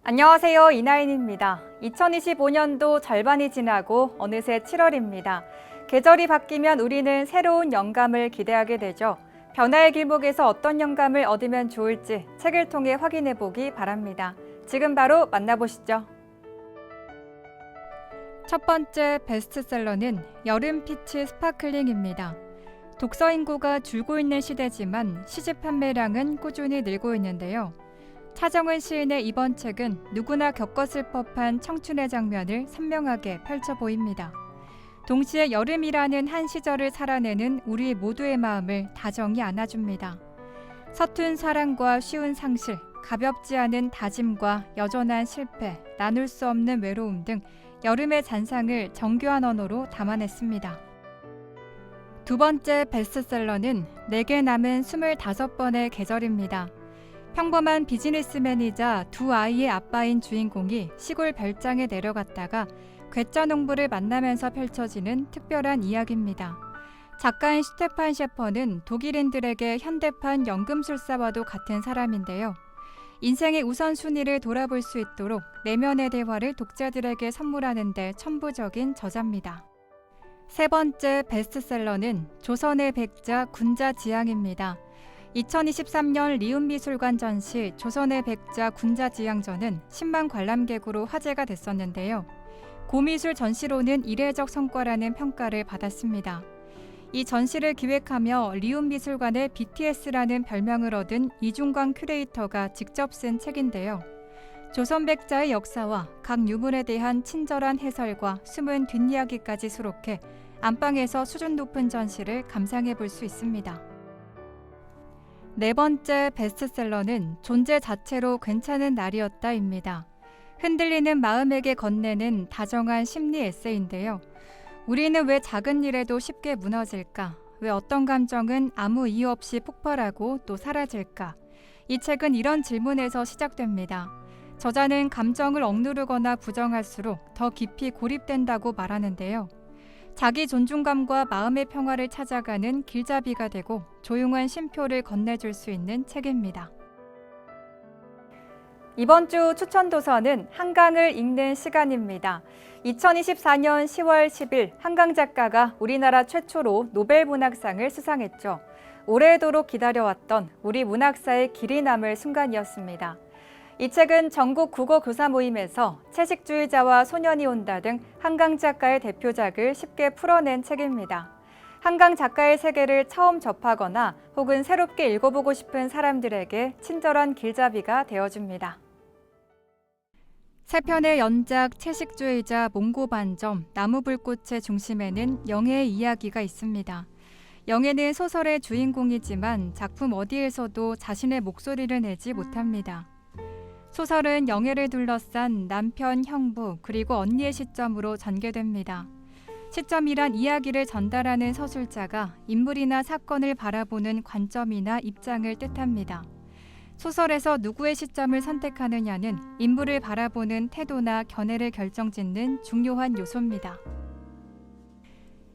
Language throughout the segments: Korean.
안녕하세요. 이나인입니다. 2025년도 절반이 지나고 어느새 7월입니다. 계절이 바뀌면 우리는 새로운 영감을 기대하게 되죠. 변화의 길목에서 어떤 영감을 얻으면 좋을지 책을 통해 확인해 보기 바랍니다. 지금 바로 만나보시죠. 첫 번째 베스트셀러는 여름 피치 스파클링입니다. 독서 인구가 줄고 있는 시대지만 시집 판매량은 꾸준히 늘고 있는데요. 차정은 시인의 이번 책은 누구나 겪었을 법한 청춘의 장면을 선명하게 펼쳐 보입니다. 동시에 여름이라는 한 시절을 살아내는 우리 모두의 마음을 다정히 안아줍니다. 서툰 사랑과 쉬운 상실, 가볍지 않은 다짐과 여전한 실패, 나눌 수 없는 외로움 등 여름의 잔상을 정교한 언어로 담아냈습니다. 두 번째 베스트셀러는 내게 남은 25번의 계절입니다. 평범한 비즈니스맨이자 두 아이의 아빠인 주인공이 시골 별장에 내려갔다가 괴짜 농부를 만나면서 펼쳐지는 특별한 이야기입니다. 작가인 슈테판 셰퍼는 독일인들에게 현대판 연금술사와도 같은 사람인데요. 인생의 우선순위를 돌아볼 수 있도록 내면의 대화를 독자들에게 선물하는 데 천부적인 저자입니다. 세 번째 베스트셀러는 조선의 백자 군자지향입니다. 2023년 리움미술관 전시 조선의 백자 군자지향전은 10만 관람객으로 화제가 됐었는데요. 고미술 전시로는 이례적 성과라는 평가를 받았습니다. 이 전시를 기획하며 리움미술관의 BTS라는 별명을 얻은 이중광 큐레이터가 직접 쓴 책인데요. 조선 백자의 역사와 각 유물에 대한 친절한 해설과 숨은 뒷이야기까지 수록해 안방에서 수준 높은 전시를 감상해 볼 수 있습니다. 네 번째 베스트셀러는 존재 자체로 괜찮은 날이었다입니다. 흔들리는 마음에게 건네는 다정한 심리 에세이인데요. 우리는 왜 작은 일에도 쉽게 무너질까? 왜 어떤 감정은 아무 이유 없이 폭발하고 또 사라질까? 이 책은 이런 질문에서 시작됩니다. 저자는 감정을 억누르거나 부정할수록 더 깊이 고립된다고 말하는데요. 자기 존중감과 마음의 평화를 찾아가는 길잡이가 되고 조용한 쉼표를 건네줄 수 있는 책입니다. 이번 주 추천 도서는 한강을 읽는 시간입니다. 2024년 10월 10일 한강 작가가 우리나라 최초로 노벨 문학상을 수상했죠. 오래도록 기다려왔던 우리 문학사의 길이 남을 순간이었습니다. 이 책은 전국 국어 교사 모임에서 채식주의자와 소년이 온다 등 한강 작가의 대표작을 쉽게 풀어낸 책입니다. 한강 작가의 세계를 처음 접하거나 혹은 새롭게 읽어보고 싶은 사람들에게 친절한 길잡이가 되어줍니다. 세 편의 연작 채식주의자 몽고반점, 나무불꽃의 중심에는 영애의 이야기가 있습니다. 영애는 소설의 주인공이지만 작품 어디에서도 자신의 목소리를 내지 못합니다. 소설은 영애를 둘러싼 남편, 형부, 그리고 언니의 시점으로 전개됩니다. 시점이란 이야기를 전달하는 서술자가 인물이나 사건을 바라보는 관점이나 입장을 뜻합니다. 소설에서 누구의 시점을 선택하느냐는 인물을 바라보는 태도나 견해를 결정짓는 중요한 요소입니다.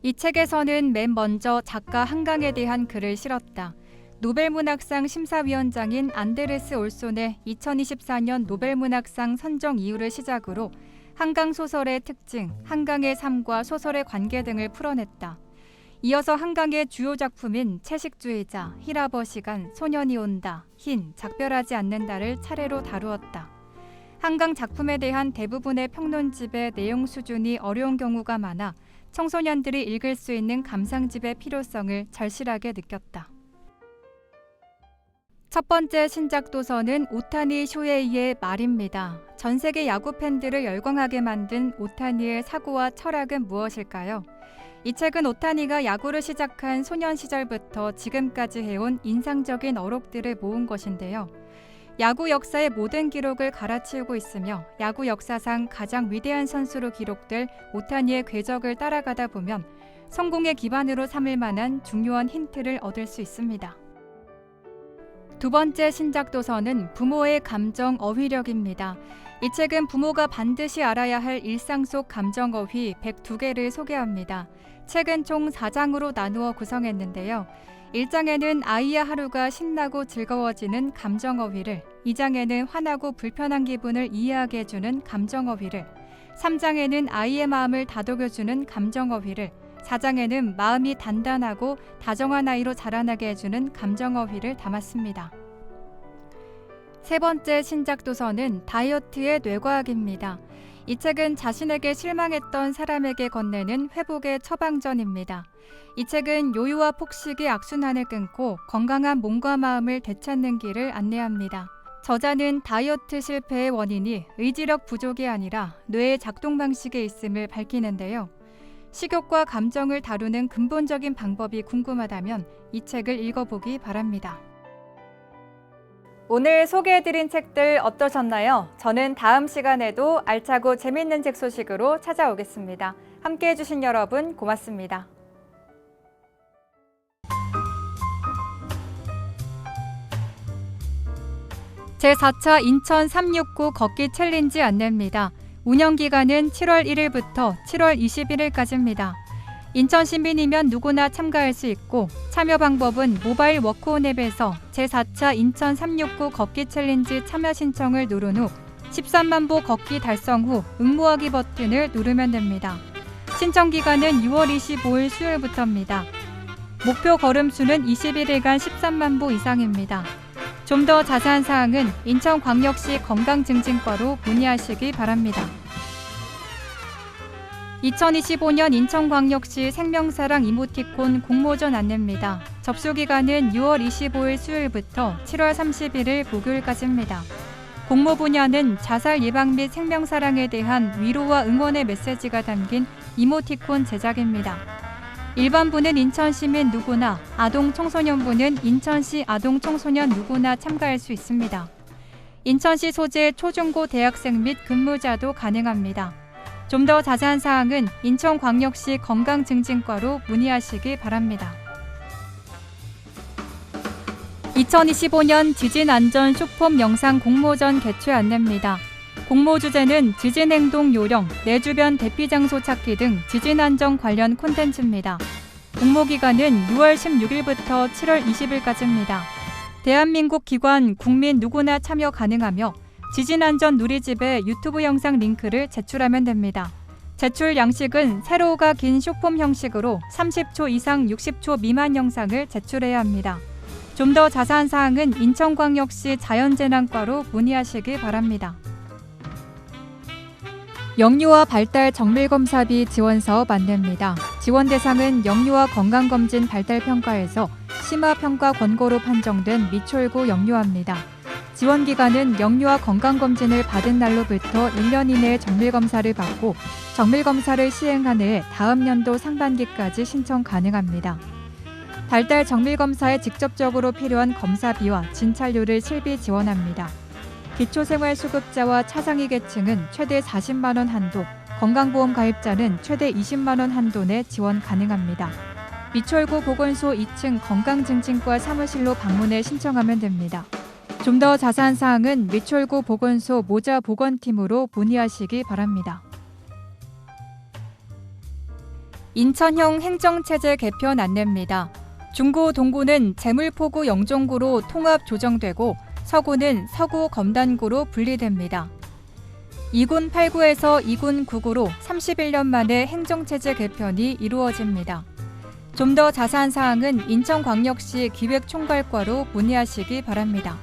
이 책에서는 맨 먼저 작가 한강에 대한 글을 실었다. 노벨문학상 심사위원장인 안데르스 올손의 2024년 노벨문학상 선정 이유를 시작으로 한강 소설의 특징, 한강의 삶과 소설의 관계 등을 풀어냈다. 이어서 한강의 주요 작품인 채식주의자, 히라버 시간, 소년이 온다, 흰, 작별하지 않는다를 차례로 다루었다. 한강 작품에 대한 대부분의 평론집의 내용 수준이 어려운 경우가 많아 청소년들이 읽을 수 있는 감상집의 필요성을 절실하게 느꼈다. 첫 번째 신작 도서는 오타니 쇼헤이의 말입니다. 전 세계 야구 팬들을 열광하게 만든 오타니의 사고와 철학은 무엇일까요? 이 책은 오타니가 야구를 시작한 소년 시절부터 지금까지 해온 인상적인 어록들을 모은 것인데요. 야구 역사의 모든 기록을 갈아치우고 있으며 야구 역사상 가장 위대한 선수로 기록될 오타니의 궤적을 따라가다 보면 성공의 기반으로 삼을 만한 중요한 힌트를 얻을 수 있습니다. 두 번째 신작 도서는 부모의 감정 어휘력입니다. 이 책은 부모가 반드시 알아야 할 일상 속 감정 어휘 102개를 소개합니다. 책은 총 4장으로 나누어 구성했는데요. 1장에는 아이의 하루가 신나고 즐거워지는 감정 어휘를, 2장에는 화나고 불편한 기분을 이해하게 해주는 감정 어휘를, 3장에는 아이의 마음을 다독여주는 감정 어휘를, 4장에는 마음이 단단하고 다정한 아이로 자라나게 해주는 감정 어휘를 담았습니다. 세 번째 신작 도서는 다이어트의 뇌과학입니다. 이 책은 자신에게 실망했던 사람에게 건네는 회복의 처방전입니다. 이 책은 요요와 폭식의 악순환을 끊고 건강한 몸과 마음을 되찾는 길을 안내합니다. 저자는 다이어트 실패의 원인이 의지력 부족이 아니라 뇌의 작동 방식에 있음을 밝히는데요. 식욕과 감정을 다루는 근본적인 방법이 궁금하다면 이 책을 읽어보기 바랍니다. 오늘 소개해드린 책들 어떠셨나요? 저는 다음 시간에도 알차고 재밌는 책 소식으로 찾아오겠습니다. 함께해 주신 여러분 고맙습니다. 제4차 인천 369 걷기 챌린지 안내입니다. 운영기간은 7월 1일부터 7월 21일까지입니다. 인천 시민이면 누구나 참가할 수 있고 참여 방법은 모바일 워크온 앱에서 제4차 인천 369 걷기 챌린지 참여 신청을 누른 후 13만 보 걷기 달성 후 응모하기 버튼을 누르면 됩니다. 신청 기간은 6월 25일 수요일부터입니다. 목표 걸음 수는 21일간 13만 보 이상입니다. 좀 더 자세한 사항은 인천광역시 건강증진과로 문의하시기 바랍니다. 2025년 인천광역시 생명사랑 이모티콘 공모전 안내입니다. 접수 기간은 6월 25일 수요일부터 7월 31일 목요일까지입니다. 공모 분야는 자살 예방 및 생명사랑에 대한 위로와 응원의 메시지가 담긴 이모티콘 제작입니다. 일반부는 인천시민 누구나, 아동 청소년부는 인천시 아동 청소년 누구나 참가할 수 있습니다. 인천시 소재 초중고 대학생 및 근무자도 가능합니다. 좀 더 자세한 사항은 인천광역시 건강증진과로 문의하시기 바랍니다. 2025년 지진안전 쇼폼 영상 공모전 개최 안내입니다. 공모 주제는 지진행동 요령, 내 주변 대피 장소 찾기 등 지진안전 관련 콘텐츠입니다. 공모 기간은 6월 16일부터 7월 20일까지입니다. 대한민국 기관, 국민 누구나 참여 가능하며 지진안전 누리집에 유튜브 영상 링크를 제출하면 됩니다. 제출 양식은 세로가 긴 쇼폼 형식으로 30초 이상 60초 미만 영상을 제출해야 합니다. 좀 더 자세한 사항은 인천광역시 자연재난과로 문의하시기 바랍니다. 영유아 발달 정밀검사비 지원사업 안내입니다. 지원 대상은 영유아 건강검진 발달평가에서 심화평가 권고로 판정된 미철구 영유아입니다. 지원 기간은 영유아 건강검진을 받은 날로부터 1년 이내에 정밀검사를 받고 정밀검사를 시행한 해에 다음 연도 상반기까지 신청 가능합니다. 발달 정밀검사에 직접적으로 필요한 검사비와 진찰료를 실비 지원합니다. 기초생활수급자와 차상위 계층은 최대 40만 원 한도, 건강보험 가입자는 최대 20만 원 한도 내 지원 가능합니다. 미철구 보건소 2층 건강증진과 사무실로 방문해 신청하면 됩니다. 좀 더 자세한 사항은 미철구 보건소 모자보건팀으로 문의하시기 바랍니다. 인천형 행정체제 개편 안내입니다. 중구 동구는 재물포구 영종구로 통합 조정되고 서구는 서구 검단구로 분리됩니다. 2군 8구에서 2군 9구로 31년 만에 행정체제 개편이 이루어집니다. 좀 더 자세한 사항은 인천광역시 기획총괄과로 문의하시기 바랍니다.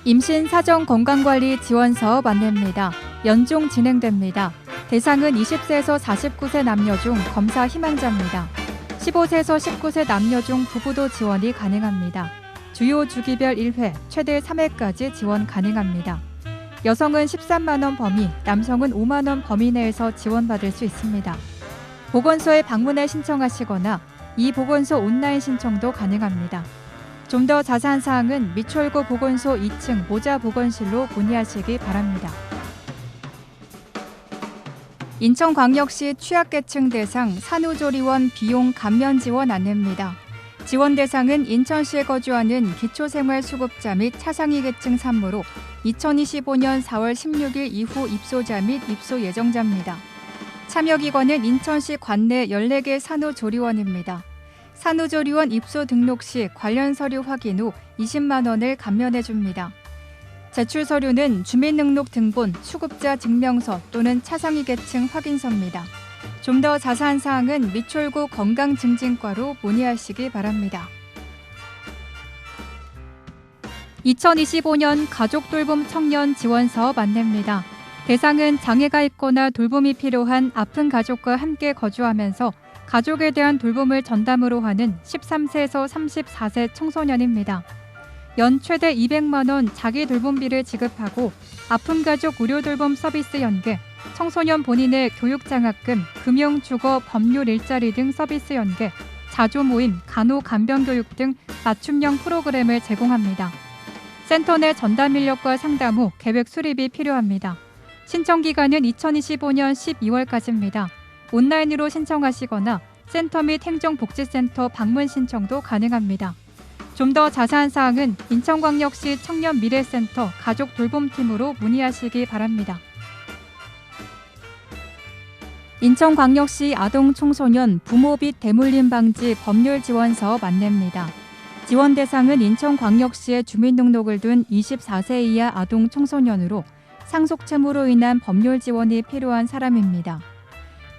임신 사정 건강관리 지원 사업 안내입니다. 연중 진행됩니다. 대상은 20세에서 49세 남녀 중 검사 희망자입니다. 15세에서 19세 남녀 중 부부도 지원이 가능합니다. 주요 주기별 1회, 최대 3회까지 지원 가능합니다. 여성은 13만 원 범위, 남성은 5만 원 범위 내에서 지원받을 수 있습니다. 보건소에 방문해 신청하시거나 이 보건소 온라인 신청도 가능합니다. 좀 더 자세한 사항은 미철구 보건소 2층 모자보건실로 문의하시기 바랍니다. 인천광역시 취약계층 대상 산후조리원 비용 감면 지원 안내입니다. 지원 대상은 인천시에 거주하는 기초생활수급자 및 차상위 계층 산모로 2025년 4월 16일 이후 입소자 및 입소 예정자입니다. 참여기관은 인천시 관내 14개 산후조리원입니다. 산후조리원 입소 등록 시 관련 서류 확인 후 20만 원을 감면해 줍니다. 제출 서류는 주민등록 등본, 수급자 증명서 또는 차상위 계층 확인서입니다. 좀 더 자세한 사항은 미추홀구 건강증진과로 문의하시기 바랍니다. 2025년 가족돌봄 청년 지원사업 안내입니다. 대상은 장애가 있거나 돌봄이 필요한 아픈 가족과 함께 거주하면서 가족에 대한 돌봄을 전담으로 하는 13세에서 34세 청소년입니다. 연 최대 200만 원 자기 돌봄비를 지급하고 아픈 가족 의료 돌봄 서비스 연계, 청소년 본인의 교육장학금, 금융, 주거, 법률 일자리 등 서비스 연계, 자조 모임, 간호, 간병 교육 등 맞춤형 프로그램을 제공합니다. 센터 내 전담 인력과 상담 후 계획 수립이 필요합니다. 신청 기간은 2025년 12월까지입니다. 온라인으로 신청하시거나 센터 및 행정복지센터 방문 신청도 가능합니다. 좀 더 자세한 사항은 인천광역시 청년미래센터 가족돌봄팀으로 문의하시기 바랍니다. 인천광역시 아동청소년 부모빚 대물림 방지 법률 지원 사업 안내입니다. 지원 대상은 인천광역시에 주민등록을 둔 24세 이하 아동 청소년으로 상속 채무로 인한 법률 지원이 필요한 사람입니다.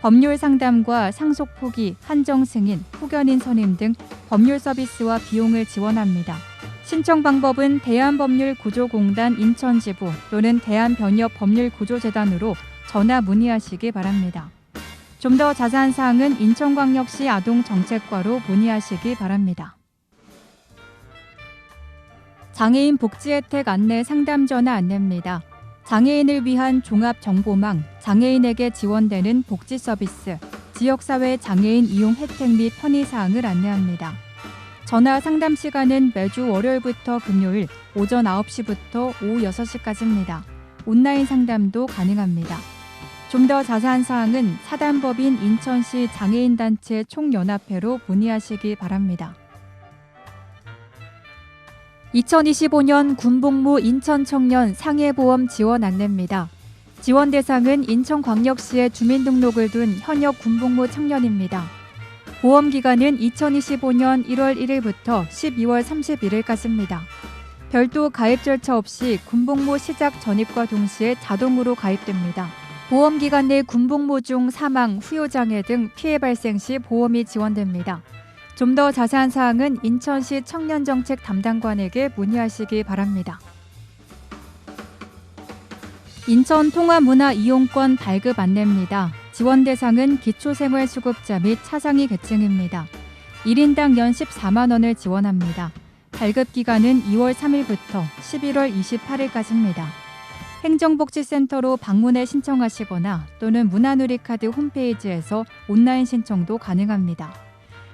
법률 상담과 상속 포기, 한정 승인, 후견인 선임 등 법률 서비스와 비용을 지원합니다. 신청 방법은 대한법률구조공단 인천지부 또는 대한변협법률구조재단으로 전화 문의하시기 바랍니다. 좀 더 자세한 사항은 인천광역시 아동정책과로 문의하시기 바랍니다. 장애인 복지혜택 안내 상담 전화 안내입니다. 장애인을 위한 종합정보망, 장애인에게 지원되는 복지 서비스, 지역사회 장애인 이용 혜택 및 편의사항을 안내합니다. 전화 상담 시간은 매주 월요일부터 금요일 오전 9시부터 오후 6시까지입니다. 온라인 상담도 가능합니다. 좀 더 자세한 사항은 사단법인 인천시 장애인단체 총연합회로 문의하시기 바랍니다. 2025년 군복무 인천청년 상해보험 지원 안내입니다. 지원 대상은 인천광역시에 주민등록을 둔 현역 군복무 청년입니다. 보험 기간은 2025년 1월 1일부터 12월 31일까지입니다. 별도 가입 절차 없이 군복무 시작 전입과 동시에 자동으로 가입됩니다. 보험 기간 내 군복무 중 사망, 후유장애 등 피해 발생 시 보험이 지원됩니다. 좀 더 자세한 사항은 인천시 청년정책 담당관에게 문의하시기 바랍니다. 인천 통합문화이용권 발급 안내입니다. 지원 대상은 기초생활수급자 및 차상위 계층입니다. 1인당 연 14만 원을 지원합니다. 발급 기간은 2월 3일부터 11월 28일까지입니다. 행정복지센터로 방문해 신청하시거나 또는 문화누리카드 홈페이지에서 온라인 신청도 가능합니다.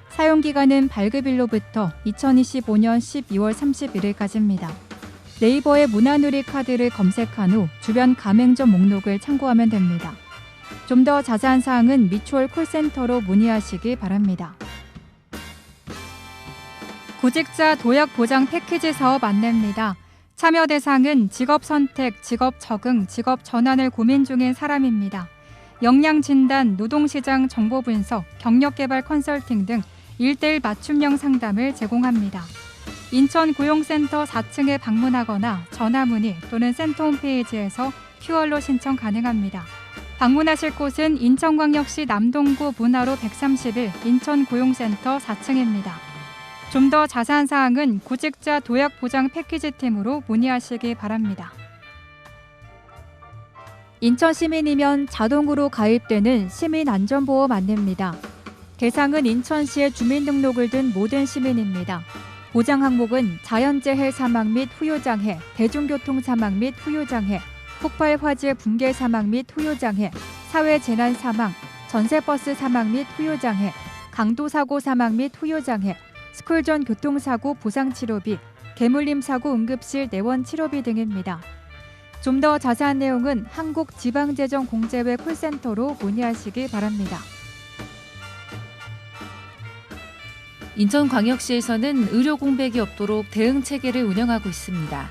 사용기간은 발급일로부터 2025년 12월 31일까지입니다. 네이버에 문화누리 카드를 검색한 후 주변 가맹점 목록을 참고하면 됩니다. 좀 더 자세한 사항은 미추홀 콜센터로 문의하시기 바랍니다. 구직자 도약 보장 패키지 사업 안내입니다. 참여 대상은 직업 선택, 직업 적응, 직업 전환을 고민 중인 사람입니다. 역량 진단, 노동시장 정보 분석, 경력 개발 컨설팅 등 1:1 맞춤형 상담을 제공합니다. 인천 고용센터 4층에 방문하거나 전화 문의 또는 센터 홈페이지에서 QR로 신청 가능합니다. 방문하실 곳은 인천광역시 남동구 문화로 131 인천고용센터 4층입니다. 좀 더 자세한 사항은 구직자 도약 보장 패키지 팀으로 문의하시기 바랍니다. 인천 시민이면 자동으로 가입되는 시민안전보험 안내입니다. 대상은 인천시에 주민등록을 둔 모든 시민입니다. 보장 항목은 자연재해 사망 및 후유장해, 대중교통 사망 및 후유장해, 폭발 화재 붕괴 사망 및 후유장해, 사회재난 사망, 전세버스 사망 및 후유장해, 강도사고 사망 및 후유장해, 스쿨존 교통사고 보상치료비, 개물림 사고 응급실 내원 치료비 등입니다. 좀 더 자세한 내용은 한국지방재정공제회 콜센터로 문의하시기 바랍니다. 인천광역시에서는 의료 공백이 없도록 대응 체계를 운영하고 있습니다.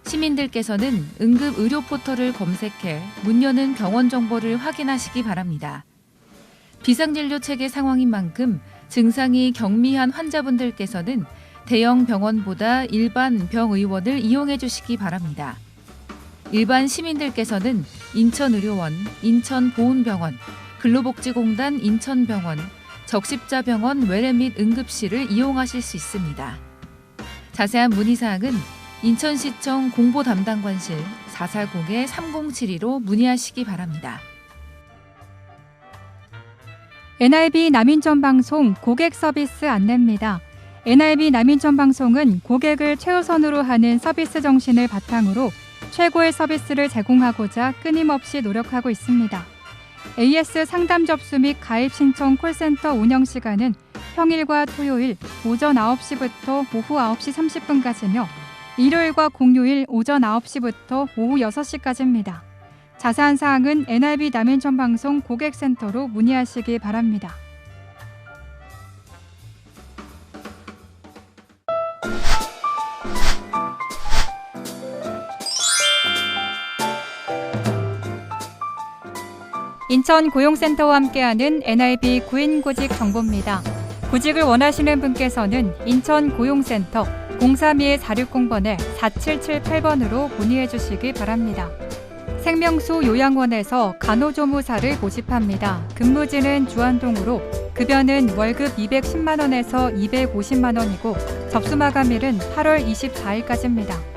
시민들께서는 응급 의료 포털을 검색해 문 여는 병원 정보를 확인하시기 바랍니다. 비상진료 체계 상황인 만큼 증상이 경미한 환자분들께서는 대형 병원보다 일반 병의원을 이용해 주시기 바랍니다. 일반 시민들께서는 인천의료원, 인천보훈병원, 근로복지공단 인천병원, 적십자병원 외래 및 응급실을 이용하실 수 있습니다. 자세한 문의사항은 인천시청 공보담당관실 440-3072로 문의하시기 바랍니다. NIB 남인천방송 고객 서비스 안내입니다. NIB 남인천방송은 고객을 최우선으로 하는 서비스 정신을 바탕으로 최고의 서비스를 제공하고자 끊임없이 노력하고 있습니다. AS 상담 접수 및 가입 신청 콜센터 운영 시간은 평일과 토요일 오전 9시부터 오후 9시 30분까지며 일요일과 공휴일 오전 9시부터 오후 6시까지입니다. 자세한 사항은 NIB 남인천방송 고객센터로 문의하시기 바랍니다. 인천고용센터와 함께하는 NIB 구인구직 정보입니다. 구직을 원하시는 분께서는 인천고용센터 032-460번에 4778번으로 문의해 주시기 바랍니다. 생명수 요양원에서 간호조무사를 모집합니다. 근무지는 주안동으로 급여는 월급 210만 원에서 250만 원이고 접수 마감일은 8월 24일까지입니다.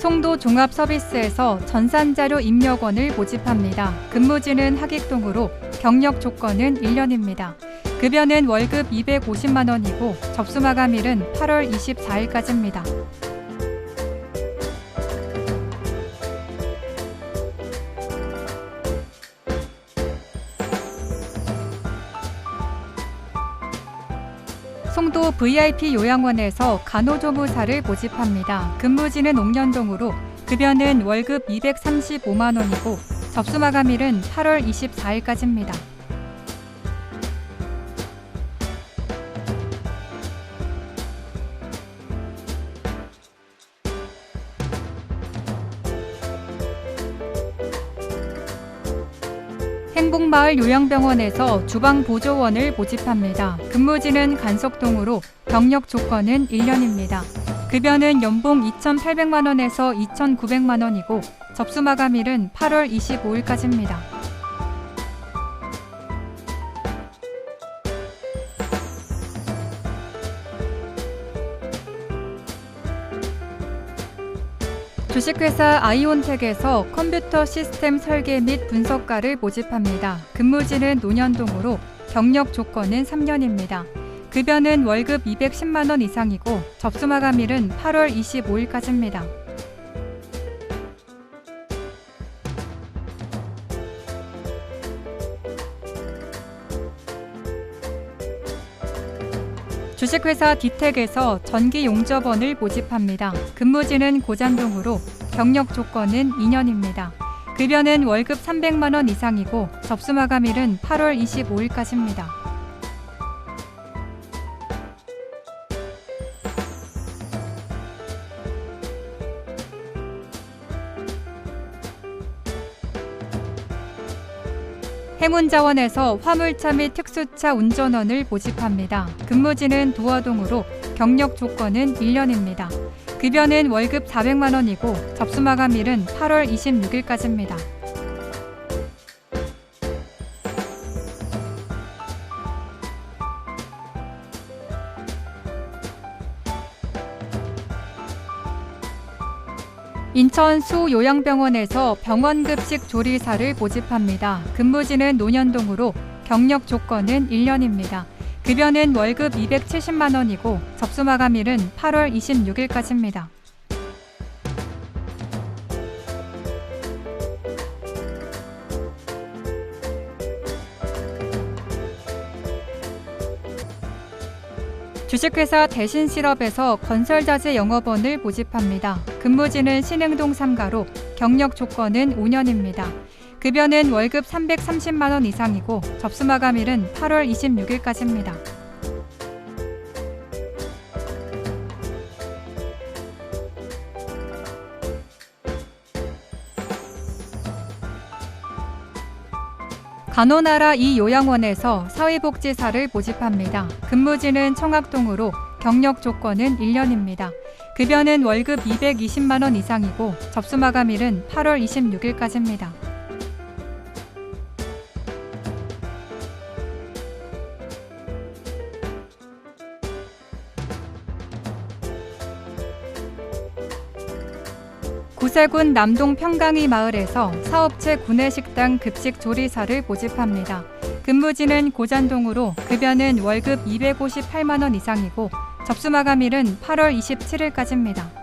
송도 종합서비스에서 전산자료 입력원을 모집합니다. 근무지는 하객동으로 경력 조건은 1년입니다. 급여는 월급 250만 원이고 접수 마감일은 8월 24일까지입니다. 송도 VIP 요양원에서 간호조무사를 모집합니다. 근무지는 옥년동으로 급여는 월급 235만 원이고 접수 마감일은 8월 24일까지입니다. 행복마을 요양병원에서 주방보조원을 모집합니다. 근무지는 간석동으로 경력 조건은 1년입니다. 급여는 연봉 2,800만 원에서 2,900만 원이고 접수 마감일은 8월 25일까지입니다. 주식회사 아이온텍에서 컴퓨터 시스템 설계 및 분석가를 모집합니다. 근무지는 논현동으로 경력 조건은 3년입니다. 급여는 월급 210만 원 이상이고 접수 마감일은 8월 25일까지입니다. 주식회사 디텍에서 전기용접원을 모집합니다. 근무지는 고잔동으로 경력 조건은 2년입니다. 급여는 월급 300만 원 이상이고 접수 마감일은 8월 25일까지입니다. 행운자원에서 화물차 및 특수차 운전원을 모집합니다. 근무지는 도화동으로 경력 조건은 1년입니다. 급여는 월급 400만 원이고 접수 마감일은 8월 26일까지입니다. 인천 수요양병원에서 병원급식 조리사를 모집합니다. 근무지는 논현동으로 경력 조건은 1년입니다. 급여는 월급 270만 원이고 접수 마감일은 8월 26일까지입니다. 주식회사 대신실업에서 건설자재 영업원을 모집합니다. 근무지는 신흥동 3가로 경력 조건은 5년입니다. 급여는 월급 330만 원 이상이고 접수 마감일은 8월 26일까지입니다. 간호나라 이 요양원에서 사회복지사를 모집합니다. 근무지는 청학동으로 경력 조건은 1년입니다. 급여는 월급 220만 원 이상이고 접수 마감일은 8월 26일까지입니다. 구세군 남동 평강이 마을에서 사업체 구내식당 급식조리사를 모집합니다. 근무지는 고잔동으로 급여는 월급 258만 원 이상이고 접수 마감일은 8월 27일까지입니다.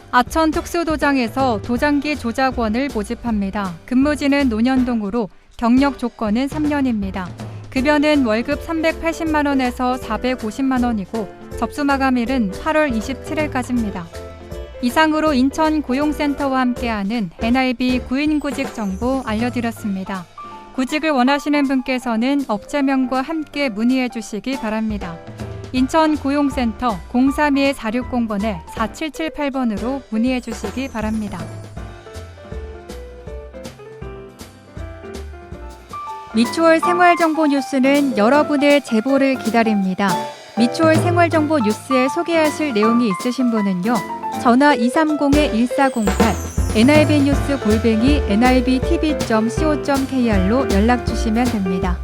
아천 특수도장에서 도장기 조작원을 모집합니다. 근무지는 논현동으로 경력 조건은 3년입니다. 급여는 월급 380만 원에서 450만 원이고 접수 마감일은 8월 27일까지입니다. 이상으로 인천 고용센터와 함께하는 NIB 구인구직 정보 알려드렸습니다. 구직을 원하시는 분께서는 업체명과 함께 문의해 주시기 바랍니다. 인천 고용센터 032-460번에-4778번으로 문의해 주시기 바랍니다. 미추홀 생활정보 뉴스는 여러분의 제보를 기다립니다. 미추홀 생활정보 뉴스에 소개하실 내용이 있으신 분은요. 전화 230-1408 nibnews@nibtv.co.kr로 연락 주시면 됩니다.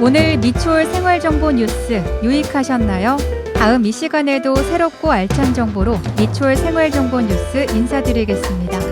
오늘 미추홀 생활정보 뉴스 유익하셨나요? 다음 이 시간에도 새롭고 알찬 정보로 미추홀 생활정보 뉴스 인사드리겠습니다.